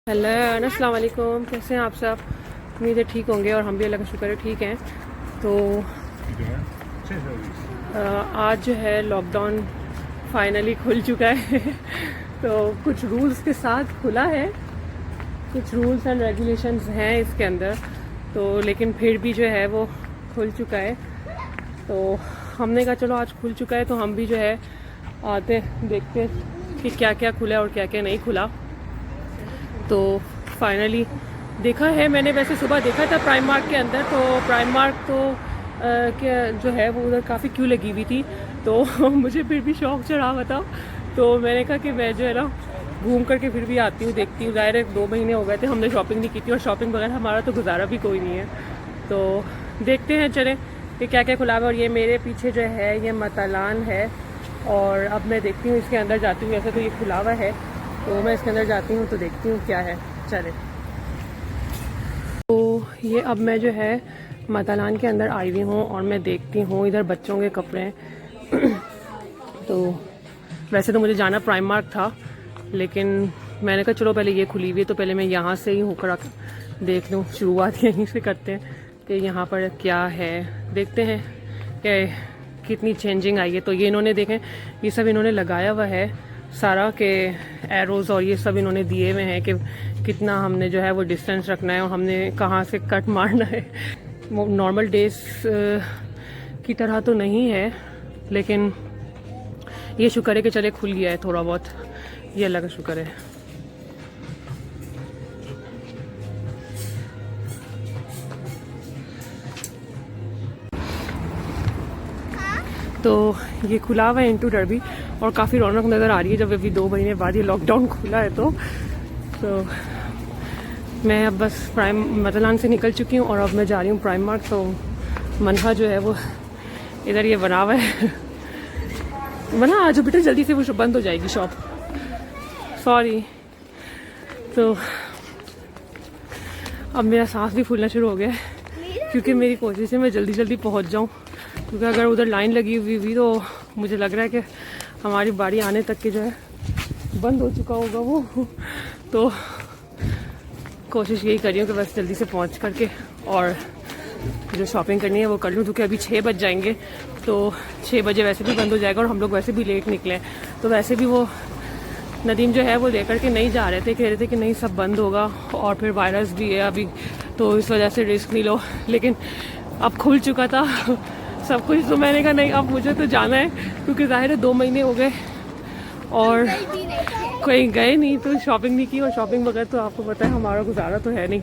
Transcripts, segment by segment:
Hello अस्सलाम वालेकुम, कैसे हैं आप सब। उम्मीद है ठीक होंगे और हम भी अल्लाह का शुक्र है ठीक हैं। तो आज जो है लॉकडाउन फाइनली खुल चुका है तो कुछ रूल्स के साथ खुला है, कुछ रूल्स एंड रेगुलेशंस हैं इसके अंदर, तो लेकिन फिर भी जो है वो खुल चुका है। तो हमने कहा चलो आज खुल चुका है तो हम भी जो है आते देखते कि क्या क्या खुला है और क्या क्या नहीं खुला। तो फाइनली देखा है मैंने, वैसे सुबह देखा था प्राइम मार्क के अंदर, तो प्राइम मार्क तो क्या जो है वो उधर काफ़ी क्यू लगी हुई थी, तो मुझे फिर भी शौक चढ़ा हुआ था। तो मैंने कहा कि मैं जो है ना घूम करके फिर भी आती हूँ, देखती हूँ। ज़ाहिर है 2 महीने हो गए थे हमने शॉपिंग नहीं की थी, और शॉपिंग वगैरह हमारा तो गुजारा भी कोई नहीं है। तो देखते हैं चले कि क्या क्या खुला है। और ये मेरे पीछे जो है ये मतालान है, और अब मैं देखती हूँ इसके अंदर जाती हूँ। वैसे तो ये खुला हुआ है, तो मैं इसके अंदर जाती हूँ तो देखती हूँ क्या है। चले, तो ये अब मैं जो है मतालान के अंदर आई हुई हूँ और मैं देखती हूँ इधर बच्चों के कपड़े तो वैसे तो मुझे जाना प्राइम मार्क था, लेकिन मैंने कहा चलो पहले ये खुली हुई है तो पहले मैं यहाँ से ही होकर देख लूँ। शुरुआत यहीं से करते हैं कि यहाँ पर क्या है, देखते हैं कि कितनी चेंजिंग आई है। तो ये इन्होंने देखें, ये सब इन्होंने लगाया हुआ है सारा के एरोज़, और ये सब इन्होंने दिए हुए हैं कि कितना हमने जो है वो डिस्टेंस रखना है और हमने कहाँ से कट मारना है। नॉर्मल डेज की तरह तो नहीं है, लेकिन ये शुक्र है कि चले खुल गया है थोड़ा बहुत, ये अल्लाह का शुक्र है। तो ये खुला हुआ है इंटू डरबी, और काफ़ी रौनक नज़र आ रही है जब अभी 2 महीने बाद ये लॉकडाउन खुला है। तो मैं अब बस प्राइम मतालान से निकल चुकी हूँ और अब मैं जा रही हूँ प्राइम मार्क। तो मनहा जो है वो इधर ये बना हुआ है बना आज बेटा जल्दी से, वो बंद हो जाएगी शॉप, सॉरी। तो अब मेरा सांस भी फूलना शुरू हो गया है, क्योंकि मेरी कोशिश है मैं जल्दी जल्दी पहुँच जाऊँ, क्योंकि अगर उधर लाइन लगी हुई तो मुझे लग रहा है कि हमारी बारी आने तक के जो है बंद हो चुका होगा वो। तो कोशिश यही कर रही हूँ कि बस जल्दी से पहुँच करके और जो शॉपिंग करनी है वो कर लूँ, क्योंकि अभी 6 बज जाएंगे। तो 6 बजे वैसे भी बंद हो जाएगा, और हम लोग वैसे भी लेट निकले, तो वैसे भी वो नदीम जो है वो लेकर के नहीं जा रहे थे, कह रहे थे कि नहीं सब बंद होगा और फिर वायरस भी है अभी, तो इस वजह से रिस्क नहीं लो। लेकिन अब खुल चुका था सब कुछ, तो मैंने कहा नहीं अब मुझे तो जाना है, क्योंकि ज़ाहिर है 2 महीने हो गए और कहीं गए नहीं, तो शॉपिंग नहीं की, और शॉपिंग बगैर तो आपको पता है हमारा गुजारा तो है नहीं।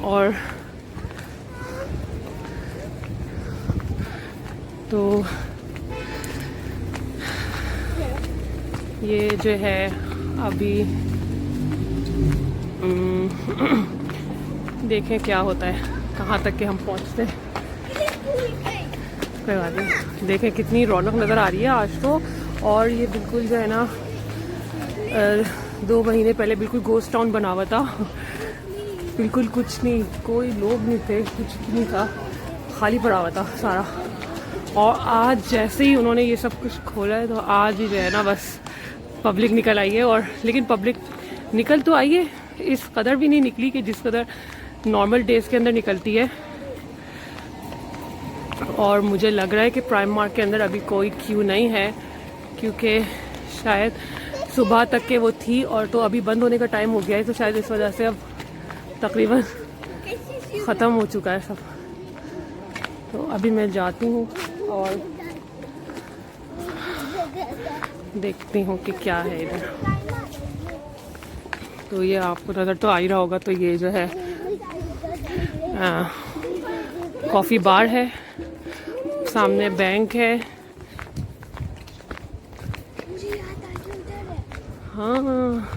और तो ये जो है अभी देखें क्या होता है, कहाँ तक के हम पहुँचते हैं। कोई बात नहीं, देखें कितनी रौनक नज़र आ रही है आज तो। और ये बिल्कुल जो है ना 2 महीने पहले बिल्कुल गोस्ट टाउन बना हुआ था, बिल्कुल कुछ नहीं, कोई लोग नहीं थे, कुछ नहीं था, खाली पड़ा हुआ था सारा। और आज जैसे ही उन्होंने ये सब कुछ खोला है, तो आज ही जो है ना बस पब्लिक निकल आई है। और लेकिन पब्लिक निकल तो आई है, इस कदर भी नहीं निकली कि जिस कदर नॉर्मल डेज के अंदर निकलती है। और मुझे लग रहा है कि प्राइम मार्क के अंदर अभी कोई क्यू नहीं है, क्योंकि शायद सुबह तक के वो थी, और तो अभी बंद होने का टाइम हो गया है, तो शायद इस वजह से अब तकरीबन ख़त्म हो चुका है सब। तो अभी मैं जाती हूँ और देखती हूँ कि क्या है इधर। तो ये आपको नज़र तो आ ही रहा होगा, तो ये जो है कॉफ़ी बार है, सामने बैंक है। हाँ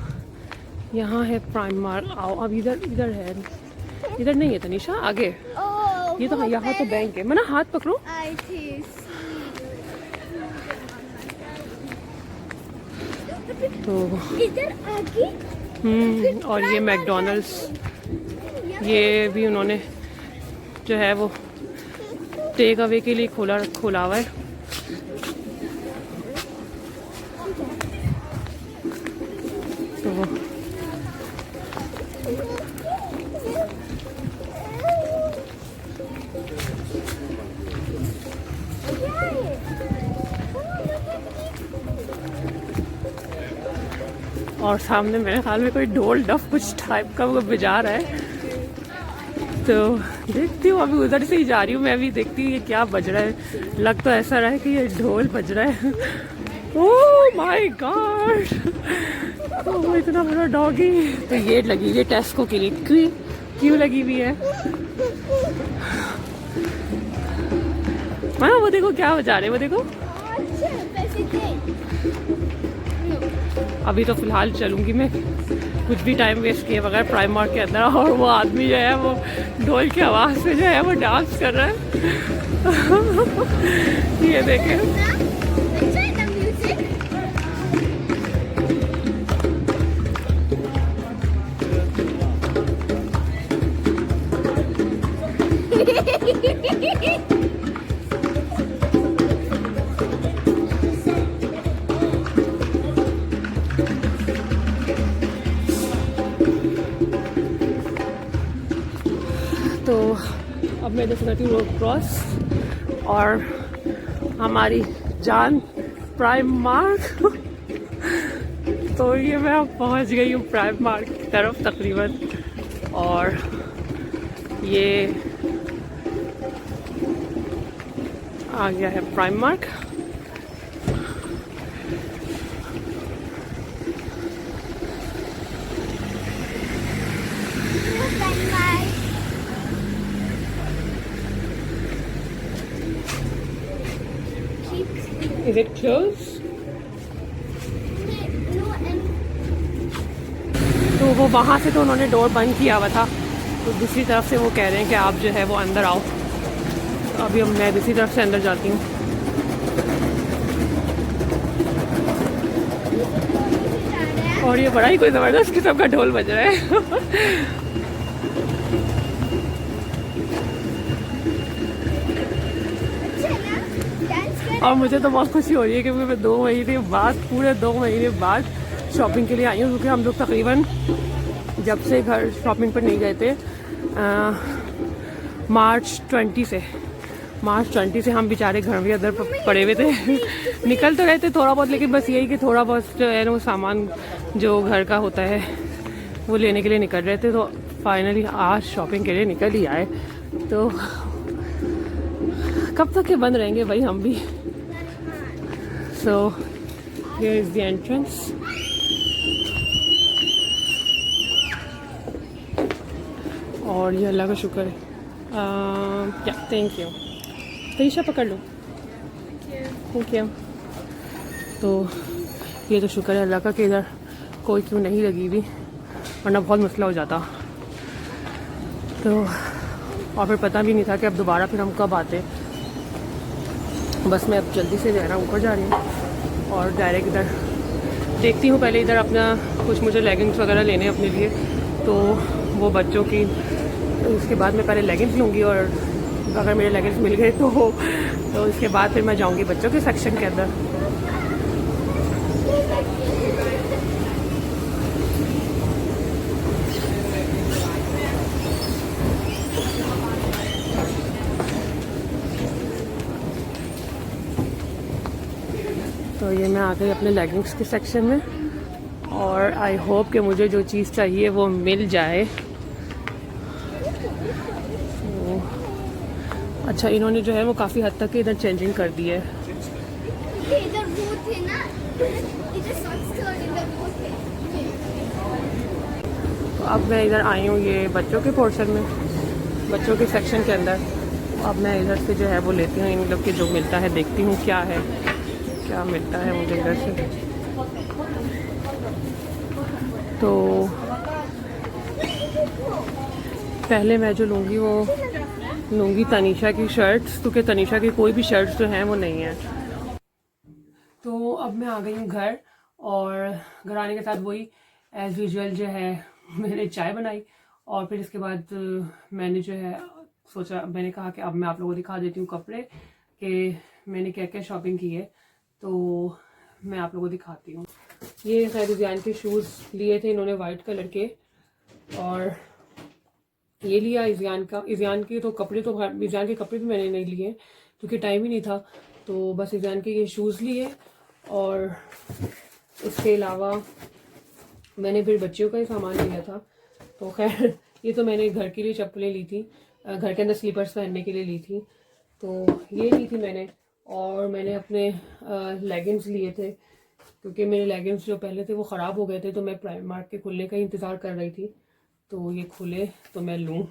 यहाँ है प्राइम मार्क। आओ अब इधर है, इधर नहीं है तनीषा आगे, ये तो यहाँ तो बैंक है। मना हाथ पकड़ो। तो इधर आगे और ये मैकडॉनल्ड्स, ये भी उन्होंने जो है वो टेक अवे के लिए खोला हुआ है। तो और सामने मेरे ख्याल में कोई ढोल डफ कुछ टाइप का वो बजा रहा है। तो देखती हूँ, अभी उधर से ही जा रही हूँ मैं भी, देखती हूँ ये क्या बज रहा है। लग तो ऐसा रहा है कि ये ढोल बज रहा है। ओह माय गॉड, तो इतना बड़ा डॉगी। तो ये लगी हुई है टेस्को के लिए। क्यों लगी हुई है? हाँ वो देखो क्या बजा रहे हैं, वो देखो। अभी तो फिलहाल चलूंगी मैं कुछ भी टाइम वेस्ट किए बगैर प्राइमर के अंदर। और वो आदमी जो है वो ढोल की आवाज़ से जो है वो डांस कर रहा है। ये देखें। तो अब मैं जैसे करती हूँ रोड क्रॉस और हमारी जान प्राइम मार्क। तो ये मैं अब पहुँच गई हूँ प्राइम मार्क की तरफ तकरीबन। और ये आ गया है prime mark. Is it closed? तो वो वहाँ से तो उन्होंने डोर बंद किया हुआ था, तो दूसरी तरफ से वो कह रहे हैं कि आप जो है वो अंदर आओ। तो अभी अब मैं दूसरी तरफ से अंदर जाती हूँ। और ये बड़ा ही कोई ज़बरदस्त किस्म का ढोल बज रहा है। और मुझे तो बहुत खुशी हो रही है क्योंकि मैं 2 महीने बाद, पूरे 2 महीने बाद शॉपिंग के लिए आई हूँ। क्योंकि हम लोग तकरीबन जब से घर शॉपिंग पर नहीं गए थे, मार्च 20 से हम बेचारे घर भी अंदर पड़े हुए थे। निकल तो रहे थे थोड़ा बहुत, लेकिन बस यही कि थोड़ा बहुत जो है ना वो सामान जो घर का होता है वो लेने के लिए निकल रहे थे। तो फाइनली आज शॉपिंग के लिए निकल ही आए। तो कब तक ये बंद रहेंगे भाई, हम भी। So here is the entrance. और ये अल्लाह का शुक्र है। क्या, थैंक यू। तईशा पकड़ लो, थैंक यू। तो ये तो शुक्र है अल्लाह का कि इधर कोई क्यों नहीं लगी हुई, वरना बहुत मसला हो जाता। तो और फिर पता भी नहीं था कि अब दोबारा फिर हम कब आते। बस मैं अब जल्दी से जो है ना ऊपर जा रही हूँ और डायरेक्ट इधर देखती हूँ। पहले इधर अपना कुछ मुझे लेगिंग्स वगैरह लेने अपने लिए, तो वो बच्चों की, उसके बाद मैं पहले लेगिंग्स लूँगी। और अगर मेरे लेगिंग्स मिल गए तो उसके बाद फिर मैं जाऊँगी बच्चों के सेक्शन के अंदर। तो ये मैं आ गई अपने लेगिंग्स के सेक्शन में और आई होप कि मुझे जो चीज़ चाहिए वो मिल जाए। तो अच्छा, इन्होंने जो है वो काफ़ी हद तक इधर चेंजिंग कर दी है। इधर वो थे ना, इधर सॉक्स थे और इधर वो थे। तो अब मैं इधर आई हूँ ये बच्चों के पोर्शन में, बच्चों के सेक्शन के अंदर। अब मैं इधर से जो है वो लेती हूँ इन लोग के जो मिलता है, देखती हूँ क्या है, क्या मिलता है मुझे इधर से। तो पहले मैं जो लूँगी वो लूँगी तनीषा की शर्ट्स, क्योंकि तनीषा की कोई भी शर्ट्स जो हैं वो नहीं है। तो अब मैं आ गई हूँ घर, और घर आने के साथ वही एज़ यूजुअल जो है मैंने चाय बनाई। और फिर इसके बाद मैंने जो है सोचा, मैंने कहा कि अब मैं आप लोगों को दिखा देती हूँ कपड़े कि मैंने क्या क्या शॉपिंग की है। तो मैं आप लोगों को दिखाती हूँ। ये खैर इज़ान के शूज़ लिए थे इन्होंने वाइट कलर के, और ये लिया इज़ान का। इज़ान के तो कपड़े, तो इज़ान के कपड़े भी मैंने नहीं लिए क्योंकि टाइम ही नहीं था। तो बस इज़ान के ये शूज़ लिए, और इसके अलावा मैंने फिर बच्चियों का ही सामान लिया था। तो खैर ये तो मैंने घर के लिए चप्पलें ली थी, घर के अंदर स्लीपर्स पहनने के लिए ली थी, तो ये ली थी मैंने। और मैंने अपने लेगिंग्स लिए थे, क्योंकि मेरे लेगिंग्स जो पहले थे वो ख़राब हो गए थे, तो मैं प्राइमर्क के खुलने का इंतज़ार कर रही थी, तो ये खुले तो मैं लूँ,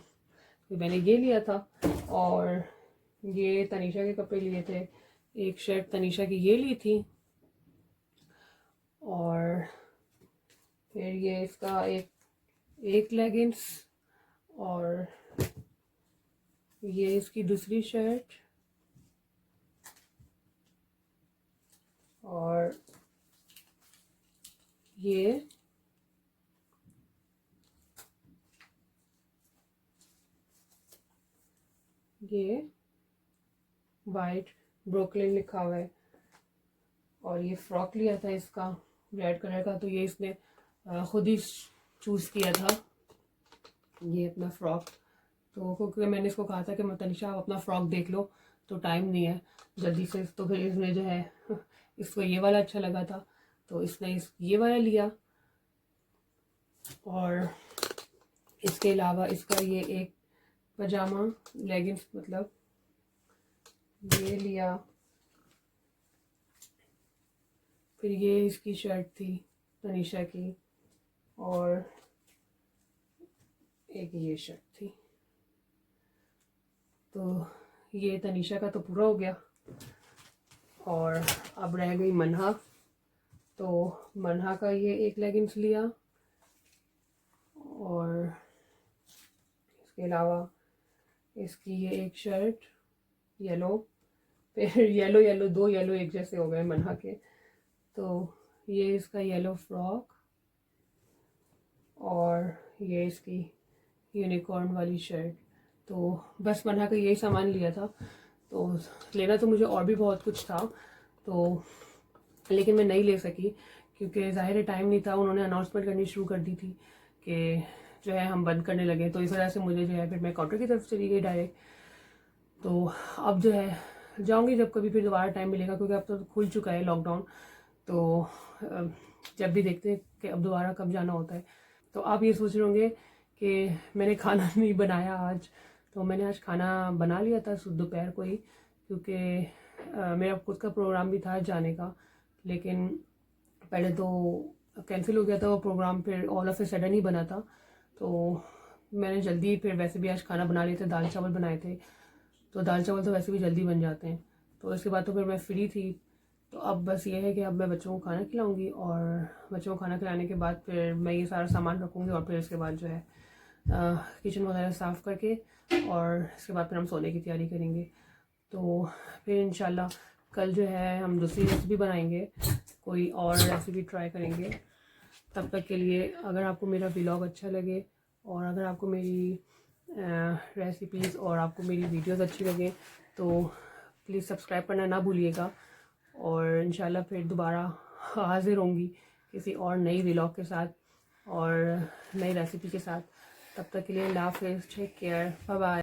तो मैंने ये लिया था। और ये तनीषा के कपड़े लिए थे, एक शर्ट तनीषा की ये ली थी, और फिर ये इसका एक लेगिंग्स, और ये इसकी दूसरी शर्ट, और ये वाइट ब्रोकलिन लिखा हुआ है। और ये फ्रॉक लिया था इसका रेड कलर का, तो ये इसने खुद ही चूज़ किया था ये अपना फ्रॉक। तो क्योंकि मैंने इसको कहा था कि तनीषा आप अपना फ्रॉक देख लो, तो टाइम नहीं है जल्दी से, तो फिर इसने जो है इसको ये वाला अच्छा लगा था, तो इसने ये वाला लिया। और इसके अलावा इसका ये एक पजामा लेगिंग्स मतलब ये लिया। फिर ये इसकी शर्ट थी तनीषा की, और एक ये शर्ट थी। तो ये तनीषा का तो पूरा हो गया, और अब रह गई मनहा। तो मनहा का ये एक लेगिंग्स लिया, और इसके अलावा इसकी ये एक शर्ट येलो, फिर येलो दो येलो एक जैसे हो गए मनहा के, तो ये इसका येलो फ्रॉक, और ये इसकी यूनिकॉर्न वाली शर्ट। तो बस मनहा का यही सामान लिया था। तो लेना तो मुझे और भी बहुत कुछ था, तो लेकिन मैं नहीं ले सकी, क्योंकि ज़ाहिर टाइम नहीं था। उन्होंने अनाउंसमेंट करनी शुरू कर दी थी कि जो है हम बंद करने लगे, तो इस वजह से मुझे जो है फिर मैं काउंटर की तरफ चली गई डायरेक्ट। तो अब जो है जाऊंगी जब कभी फिर दोबारा टाइम मिलेगा, क्योंकि अब तो खुल चुका है लॉकडाउन, तो जब भी देखते हैं कि अब दोबारा कब जाना होता है। तो आप ये सोच रहे होंगे कि मैंने खाना नहीं बनाया आज, तो मैंने आज खाना बना लिया था दोपहर को ही, क्योंकि मेरा खुद का प्रोग्राम भी था जाने का, लेकिन पहले तो कैंसिल हो गया था वो प्रोग्राम, फिर ऑल ऑफ ए सडन ही बना था। तो मैंने जल्दी फिर वैसे भी आज खाना बना लिए थे, दाल चावल बनाए थे, तो दाल चावल तो वैसे भी जल्दी बन जाते हैं। तो इसके बाद तो फिर मैं फ्री थी, तो अब बस ये है कि अब मैं बच्चों को खाना खिलाऊंगी, और बच्चों को खाना खिलाने के बाद फिर मैं ये सारा सामान रखूँगी, और फिर इसके बाद जो है किचन वगैरह साफ़ करके, और इसके बाद फिर हम सोने की तैयारी करेंगे। तो फिर इंशाल्लाह कल जो है हम दूसरी रेसिपी बनाएंगे, कोई और रेसिपी ट्राई करेंगे। तब तक के लिए अगर आपको मेरा व्लॉग अच्छा लगे, और अगर आपको मेरी रेसिपीज़ और आपको मेरी वीडियोस अच्छी लगे, तो प्लीज़ सब्सक्राइब करना ना भूलिएगा। और इंशाल्लाह फिर दोबारा हाजिर होंगी किसी और नई व्लॉग के साथ और नई रेसिपी के साथ। तब तक के लिए अल्लाह हाफ़िज़, टेक केयर, बाय बाय।